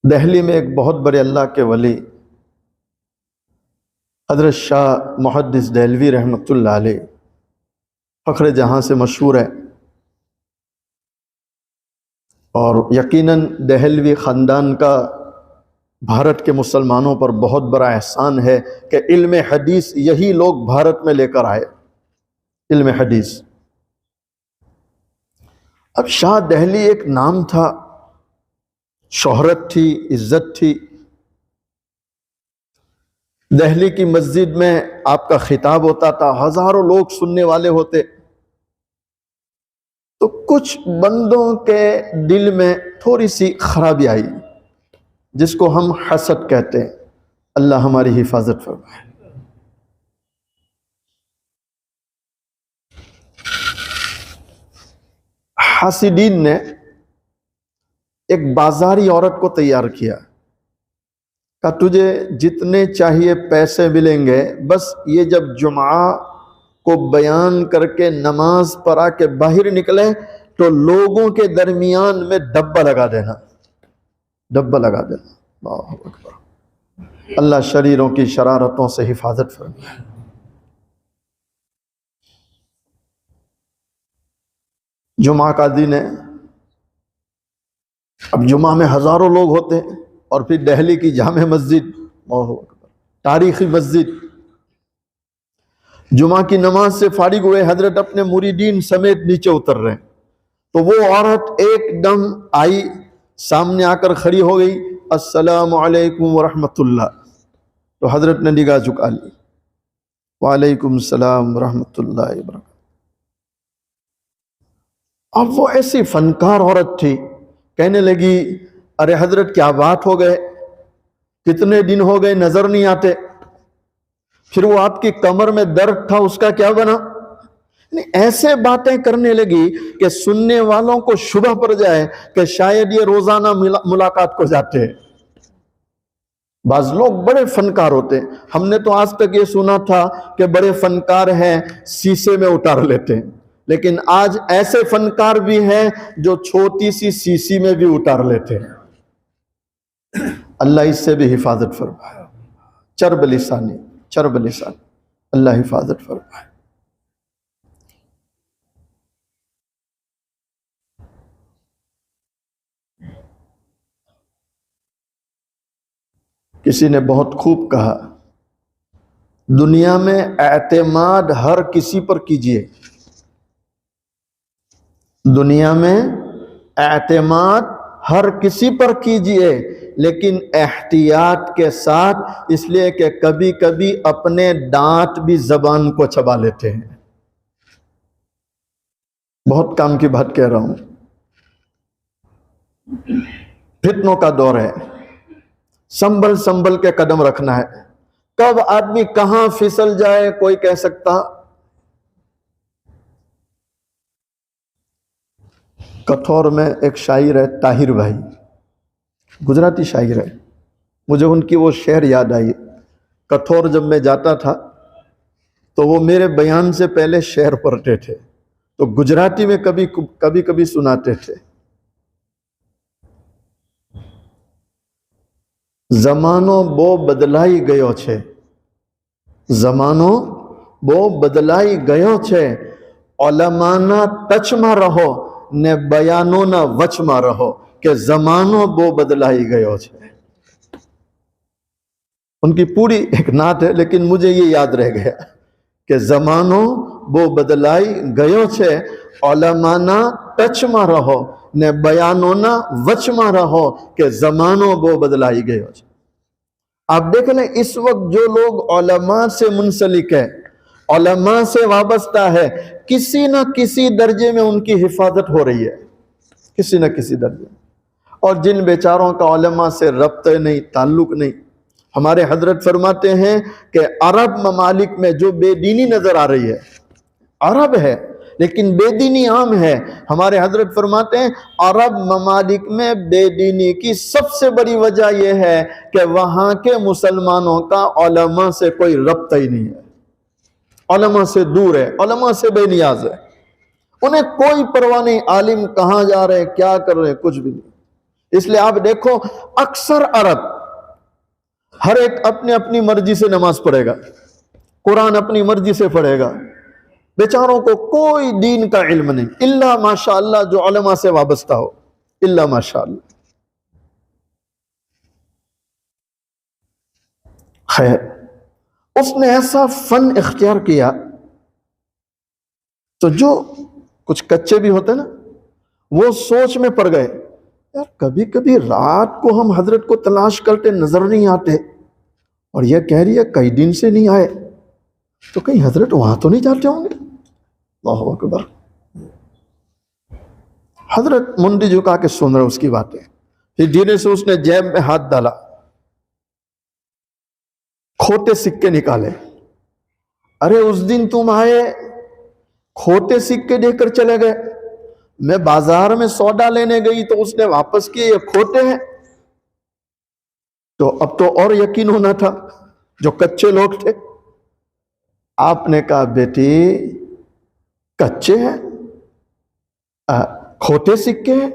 दिल्ली में एक बहुत बड़े अल्लाह के वली हज़रत शाह मुहद्दिस देहलवी रहमतुल्लाह अलैह फ़ख्र जहाँ से मशहूर है, और यकीनन देहलवी ख़ानदान का भारत के मुसलमानों पर बहुत बड़ा एहसान है कि इल्म हदीस यही लोग भारत में लेकर आए। इल्म हदीस, अब शाह देहली एक नाम था, शोहरत थी, इज्जत थी। दिल्ली की मस्जिद में आपका खिताब होता था, हजारों लोग सुनने वाले होते। तो कुछ बंदों के दिल में थोड़ी सी खराबी आई, जिसको हम हसद कहते हैं। अल्लाह हमारी हिफाजत फरमाए। हासिदीन ने एक बाजारी औरत को तैयार किया, कहा तुझे जितने चाहिए पैसे मिलेंगे, बस ये जब जुमा को बयान करके नमाज पढ़ा के बाहर निकले तो लोगों के दरमियान में डब्बा लगा देना, डब्बा लगा देना। अल्लाहु अकबर। अल्लाह शरीरों की शरारतों से हिफाजत फरमाए। जुमा का दिन है, अब जुमा में हजारों लोग होते हैं, और फिर दिल्ली की जामे मस्जिद, तारीखी मस्जिद। जुमा की नमाज से फारिग हुए हजरत अपने मुरीदीन समेत नीचे उतर रहे हैं, तो वो औरत एकदम आई, सामने आकर खड़ी हो गई, अस्सलामु अलैकुम वरहमतुल्लाह। तो हजरत ने निगाह झुका ली, वालेकुम सलाम वरहमतुल्लाह वबरकातुहू। अब वो ऐसी फनकार औरत थी, कहने लगी, अरे हजरत क्या बात हो गए, कितने दिन हो गए नजर नहीं आते। फिर वो आपकी कमर में दर्द था, उसका क्या बना। ऐसे बातें करने लगी कि सुनने वालों को शुबह पड़ जाए कि शायद ये रोजाना मुलाकात को जाते हैं। बाज लोग बड़े फनकार होते हैं, हमने तो आज तक ये सुना था कि बड़े फनकार हैं शीशे में उतार लेते हैं, लेकिन आज ऐसे फनकार भी हैं जो छोटी सी शीशी में भी उतार लेते हैं। अल्लाह इससे भी हिफाजत फरमाए। चर्ब लिसानी, चर्ब लिसानी, अल्लाह हिफाजत फरमाए। किसी ने बहुत खूब कहा, दुनिया में एतमाद हर किसी पर कीजिए, दुनिया में एतमाद हर किसी पर कीजिए, लेकिन एहतियात के साथ, इसलिए कि कभी कभी अपने दांत भी जबान को चबा लेते हैं। बहुत काम की बात कह रहा हूं। फितनों का दौर है, संभल संभल के कदम रखना है। कब आदमी कहां फिसल जाए कोई कह सकता। कठौर में एक शायर है, ताहिर भाई, गुजराती शायर है। मुझे उनकी वो शेर याद आई। कठौर जब मैं जाता था तो वो मेरे बयान से पहले शेर पढ़ते थे, तो गुजराती में कभी कभी कभी सुनाते थे। जमानो बो बदलाई गयो छे, जमानो बो बदलाई गयो छे, ओलमाना टच में रहो ने बयानो ना वच में रहो, के जमानो बो बदलाई गयो छे। उनकी पूरी एक नात है, लेकिन मुझे ये याद रह गया कि जमानो बो बदलाई गयो छे, ओलमाना टच में रहो ने बयानो ना वच में रहो, के जमानो बो बदलाई गयो छे। आप देख लें, इस वक्त जो लोग उलमा से मुंसलिक है, उलमा से वाबस्ता है, किसी न किसी दर्जे में उनकी हिफाजत हो रही है, किसी न किसी दर्जे में। और जिन बेचारों का उलमा से रब्त नहीं, ताल्लुक नहीं, हमारे हजरत फरमाते हैं कि अरब ममालिक में जो बेदीनी नजर आ रही है, अरब है लेकिन बेदीनी आम है। हमारे हजरत फरमाते हैं अरब ममालिक में बेदीनी की सबसे बड़ी वजह यह है कि वहां के मुसलमानों का उलमा से कोई रब्ता ही नहीं है, उलमा से दूर है, उलमा से बेनियाज है। उन्हें कोई परवाह नहीं आलिम कहां जा रहे हैं, क्या कर रहे हैं, कुछ भी नहीं। इसलिए आप देखो अक्सर अरब हर एक अपने अपनी मर्जी से नमाज पढ़ेगा, कुरान अपनी मर्जी से पढ़ेगा, बेचारों को कोई दीन का इल्म नहीं, इल्ला माशाअल्लाह जो उलमा से वाबस्ता हो, इल्ला माशाअल्लाह। खैर, उसने ऐसा फन इख्तियार किया, तो जो कुछ कच्चे भी होते ना, वो सोच में पड़ गए, यार कभी कभी रात को हम हजरत को तलाश करते नजर नहीं आते, और यह कह रही है कई दिन से नहीं आए, तो कहीं हजरत वहां तो नहीं जाते होंगे। अल्लाहु अकबर। हजरत मुंडी झुका के सुन रहे उसकी बातें, फिर धीरे से उसने जेब में हाथ डाला, खोटे सिक्के निकाले। अरे उस दिन तुम आए, खोटे सिक्के देकर चले गए, मैं बाजार में सौदा लेने गई तो उसने वापस किए, ये खोटे हैं। तो अब तो और यकीन होना था जो कच्चे लोग थे। आपने कहा बेटी कच्चे हैं, खोटे सिक्के हैं,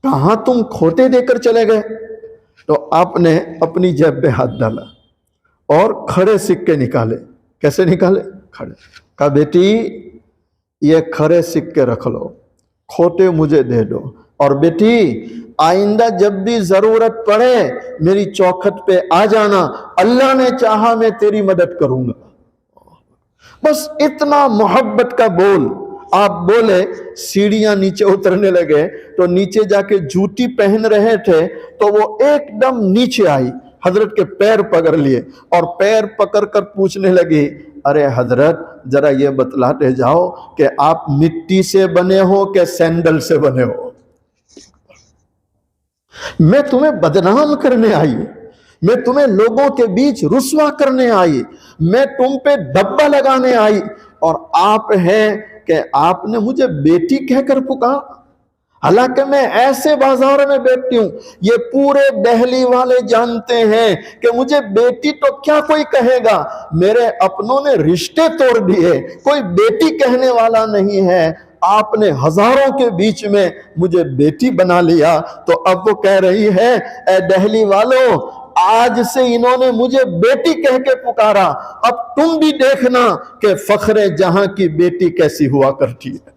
कहां तुम खोटे देकर चले गए? तो आपने अपनी जेब में हाथ डाला और खड़े सिक्के निकाले। कैसे निकाले? खड़े। कहा बेटी ये खड़े सिक्के रख लो, खोटे मुझे दे दो, और बेटी आइंदा जब भी जरूरत पड़े मेरी चौखट पे आ जाना, अल्लाह ने चाहा मैं तेरी मदद करूंगा। बस इतना मोहब्बत का बोल आप बोले। सीढ़ियां नीचे उतरने लगे तो नीचे जाके जूती पहन रहे थे तो वो एकदम नीचे आई, हजरत के पैर पकड़ लिए और पैर पकड़ कर पूछने लगी, अरे हजरत जरा ये बतलाते जाओ कि आप मिट्टी से बने हो कि सैंडल से बने हो? मैं तुम्हें बदनाम करने आई, मैं तुम्हें लोगों के बीच रुस्वा करने आई, मैं तुम पे धब्बा लगाने आई, और आप हैं कि आपने मुझे बेटी कहकर पुकारा। हालांकि मैं ऐसे बाजार में बैठती हूं, ये पूरे दिल्ली वाले जानते हैं कि मुझे बेटी तो क्या कोई कहेगा, मेरे अपनों ने रिश्ते तोड़ दिए, कोई बेटी कहने वाला नहीं है। आपने हजारों के बीच में मुझे बेटी बना लिया। तो अब वो कह रही है, ए दिल्ली वालों, आज से इन्होंने मुझे बेटी कह के पुकारा, अब तुम भी देखना कि फखरे जहां की बेटी कैसी हुआ करती है।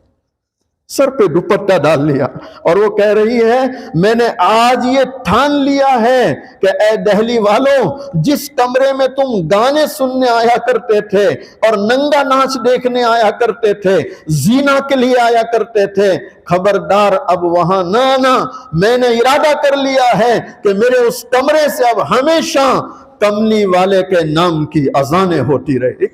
सर पे दुपट्टा डाल लिया और वो कह रही है, मैंने आज ये ठान लिया है कि ए दिल्ली वालों, जिस कमरे में तुम गाने सुनने आया करते थे और नंगा नाच देखने आया करते थे, जीना के लिए आया करते थे, खबरदार अब वहां ना आना। मैंने इरादा कर लिया है कि मेरे उस कमरे से अब हमेशा कमली वाले के नाम की अजानें होती रहे।